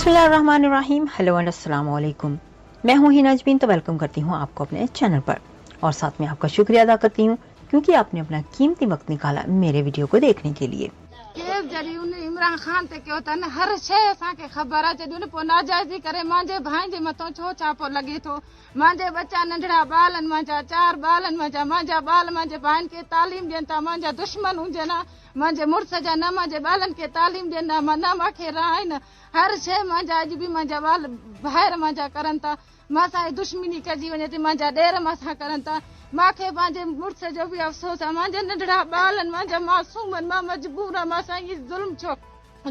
बिस्मिल्लाहिर्रहमानिर्रहीम। Hello and अस्सलाम वालेकुम। मैं हूं हिना अजमीन, तो वेलकम करती हूं आपको अपने चैनल पर और साथ में आपका शुक्रिया अदा करती हूं क्योंकि आपने अपना कीमती वक्त निकाला मेरे वीडियो को देखने के लिए। इमरान खान ते कयो तन हर शइ असांखे ख़बर आहे। जॾहिं उन पोइ नाजाइज़ी करे मुंहिंजे भाई जे मथां छो छापो लॻे थो। मुंहिंजे बच्चा नंढड़ा ॿारनि मुंहिंजा 4 ॿारनि मुंहिंजा ॿार मुंहिंजे भाइनि खे तालीम ॾियनि था। मुंहिंजा दुश्मन हुजनि हा, मुंहिंजे मुड़ुस जा न मुंहिंजे ॿारनि खे तालीम ॾियनि था, न मूंखे राहिनि। हर शइ मुंहिंजा अॼु बि मुंहिंजा ॿार ॿाहिरि मुंहिंजा करनि था। मां दुश्मनी कजी वञे थी, मुंहिंजा ॾेर मां करनि था। मूंखे पंहिंजे मुड़ुस जो बि अफ़सोस आहे। मुंहिंजा नंढड़ा ॿारनि मुंहिंजा मासूम आहिनि, मां मजबूर आहियां। मां इहे ज़ुल्म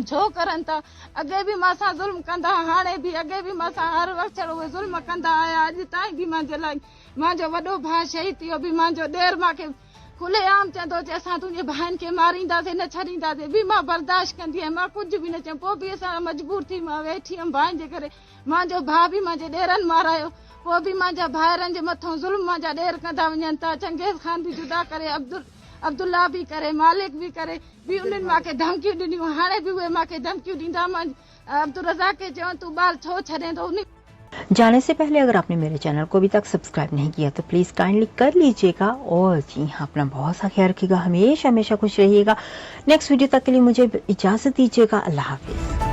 छो करनि था। अॻे बि मां ज़ुल्म कंदा, हाणे बि अॻे बि मां हर वक़्तु उहे ज़ुल्म कंदा आया। अॼु ताईं बि मुंहिंजे लाइ मुंहिंजो वॾो भाउ शहीद थी वियो, बि मुंहिंजो ॾेर मूंखे खुलेआम चवंदो अचे असां तुंहिंजे भाइनि खे मारींदासीं, न छॾींदासीं, बि मां बर्दाश्त कंदी आहियां। मां कुझु बि न चयो, पोइ बि असां मजबूर थी मां वेठी हुअमि भाइनि जे करे। मुंहिंजो भाउ बि मुंहिंजे ॾेरनि मारायो, पोइ बि मुंहिंजा भाइरनि जे मथां ज़ुल्म मुंहिंजा ॾेर कंदा वञनि था। चंगेज़ खान बि जुदा करे, अब्दुल्ला बि करे, मालिक बि करे, बि उन्हनि मूंखे धमकियूं ॾिनियूं। हाणे बि उहे मूंखे धमकियूं ॾींदा। मां अब्दुल रज़ाक खे चवां तूं ॿार छो छॾे थो। जाने से पहले अगर आपने मेरे चैनल को अभी तक सब्सक्राइब नहीं किया तो प्लीज काइंडली कर लीजिएगा और जी हाँ, अपना बहुत सा ख्याल रखिएगा, हमेशा हमेशा खुश रहिएगा। नेक्स्ट वीडियो तक के लिए मुझे इजाजत दीजिएगा। अल्लाह हाफिज।